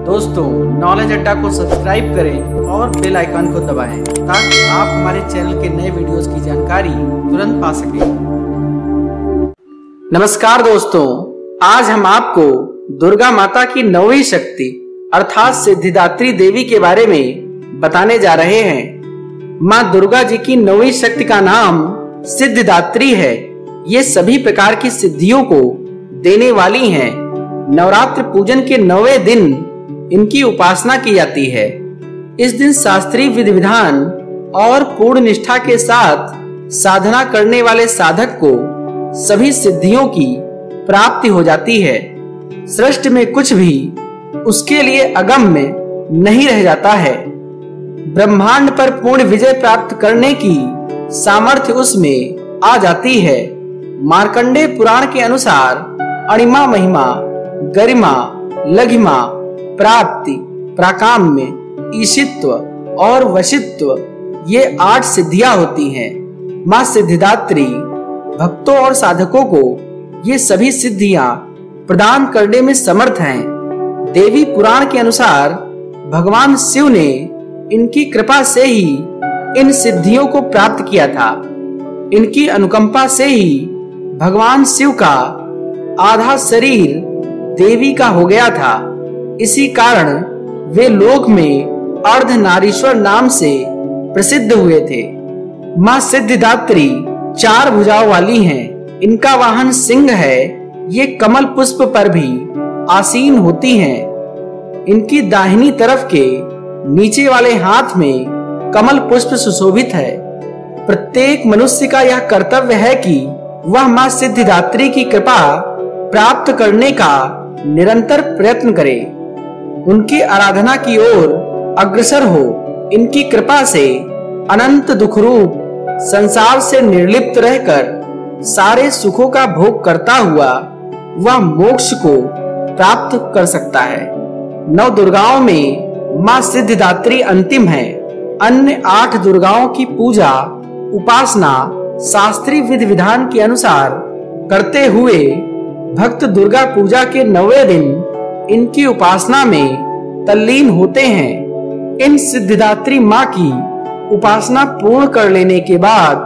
दोस्तों, नॉलेज अड्डा को सब्सक्राइब करें और बेल आइकन को दबाएं ताकि आप हमारे चैनल के नए वीडियोस की जानकारी तुरंत पा सकें। नमस्कार दोस्तों, आज हम आपको दुर्गा माता की नौवीं शक्ति अर्थात सिद्धिदात्री देवी के बारे में बताने जा रहे हैं। माँ दुर्गा जी की नौवीं शक्ति का नाम सिद्धिदात्री है। ये सभी प्रकार की सिद्धियों को देने वाली हैं। नवरात्र पूजन के 9वें दिन इनकी उपासना की जाती है। इस दिन शास्त्रीय विधि विधान और पूर्ण निष्ठा के साथ साधना करने वाले साधक को सभी सिद्धियों की प्राप्ति हो जाती है। सृष्टि में कुछ भी उसके लिए अगम्य नहीं रह जाता है। ब्रह्मांड पर पूर्ण विजय प्राप्त करने की सामर्थ्य उसमें आ जाती है। मार्कंडेय पुराण के अनुसार अणिमा, महिमा, गरिमा, लघिमा, प्राप्ति, प्राकाम्य, ईशित्व और वशित्व ये 8 सिद्धियां होती हैं। माँ सिद्धिदात्री भक्तों और साधकों को ये सभी सिद्धियां प्रदान करने में समर्थ हैं। देवी पुराण के अनुसार भगवान शिव ने इनकी कृपा से ही इन सिद्धियों को प्राप्त किया था। इनकी अनुकंपा से ही भगवान शिव का आधा शरीर देवी का हो गया था। इसी कारण वे लोक में अर्धनारीश्वर नाम से प्रसिद्ध हुए थे। माँ सिद्धिदात्री 4 भुजाओं वाली हैं। इनका वाहन सिंह है। ये कमल पुष्प पर भी आसीन होती हैं। इनकी दाहिनी तरफ के नीचे वाले हाथ में कमल पुष्प सुशोभित है। प्रत्येक मनुष्य का यह कर्तव्य है कि वह माँ सिद्धिदात्री की कृपा प्राप्त करने का निरंतर प्रयत्न करे, उनकी आराधना की ओर अग्रसर हो। इनकी कृपा से अनंत दुख रूप संसार से निर्लिप्त रहकर सारे सुखों का भोग करता हुआ वह मोक्ष को प्राप्त कर सकता है। 9 दुर्गाओं में माँ सिद्धिदात्री अंतिम है। अन्य 8 दुर्गाओं की पूजा उपासना शास्त्रीय विधि विधान के अनुसार करते हुए भक्त दुर्गा पूजा के 9वें दिन इनकी उपासना में तल्लीन होते हैं। इन सिद्धिदात्री माँ की उपासना पूर्ण कर लेने के बाद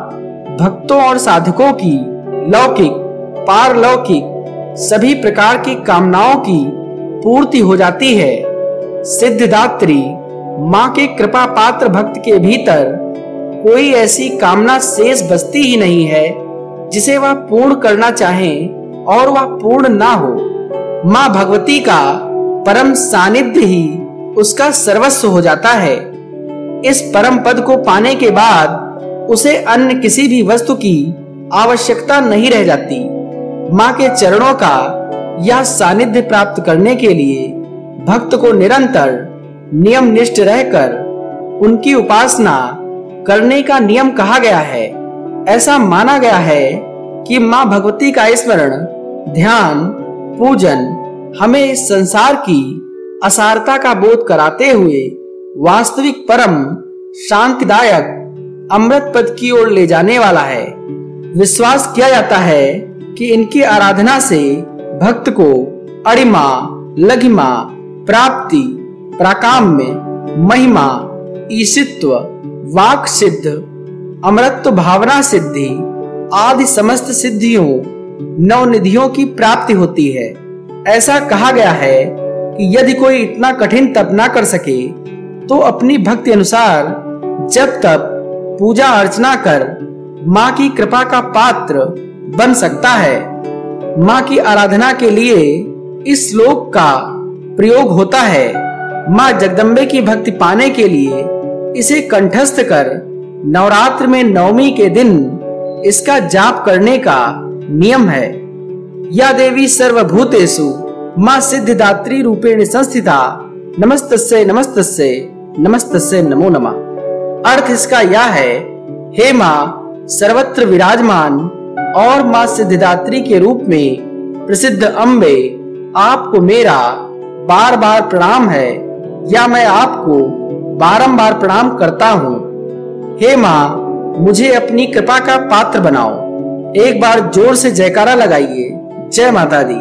भक्तों और साधकों की लौकिक, पारलौकिक सभी प्रकार की कामनाओं की पूर्ति हो जाती है। सिद्धिदात्री माँ के कृपा पात्र भक्त के भीतर कोई ऐसी कामना शेष बचती ही नहीं है जिसे वह पूर्ण करना चाहें और वह पूर्ण ना हो। माँ भगवती का परम सानिध्य ही उसका सर्वस्व हो जाता है। इस परम पद को पाने के बाद उसे अन्य किसी भी वस्तु की आवश्यकता नहीं रह जाती। माँ के चरणों का यह सानिध्य प्राप्त करने के लिए भक्त को निरंतर नियम निष्ठ रहकर उनकी उपासना करने का नियम कहा गया है। ऐसा माना गया है कि माँ भगवती का स्मरण, ध्यान, पूजन हमें इस संसार की असारता का बोध कराते हुए वास्तविक परम शांतिदायक अमृत पद की ओर ले जाने वाला है। विश्वास किया जाता है कि इनकी आराधना से भक्त को अणिमा, लघिमा, प्राप्ति, प्राकाम्य, महिमा, ईशित्व, वाक सिद्ध, अमृतत्व भावना सिद्धि आदि समस्त सिद्धियों, 9 निधियों की प्राप्ति होती है। ऐसा कहा गया है कि यदि कोई इतना कठिन तप ना कर सके तो अपनी भक्ति अनुसार जब तक पूजा अर्चना कर माँ की कृपा का पात्र बन सकता है। माँ की आराधना के लिए इस श्लोक का प्रयोग होता है। माँ जगदम्बे की भक्ति पाने के लिए इसे कंठस्थ कर नवरात्र में 9वीं के दिन इसका जाप करने का नियम है। या देवी सर्वभूतेषु माँ सिद्धिदात्री रूपेण संस्थिता नमस्तस्यै नमस्तस्यै नमस्तस्यै नमो नमः। अर्थ इसका यह है, हे माँ सर्वत्र विराजमान और माँ सिद्धिदात्री के रूप में प्रसिद्ध अम्बे, आपको मेरा बार बार प्रणाम है या मैं आपको बारंबार प्रणाम करता हूँ। हे माँ मुझे अपनी कृपा का पात्र बनाओ। एक बार जोर से जयकारा लगाइए। जय माता दी।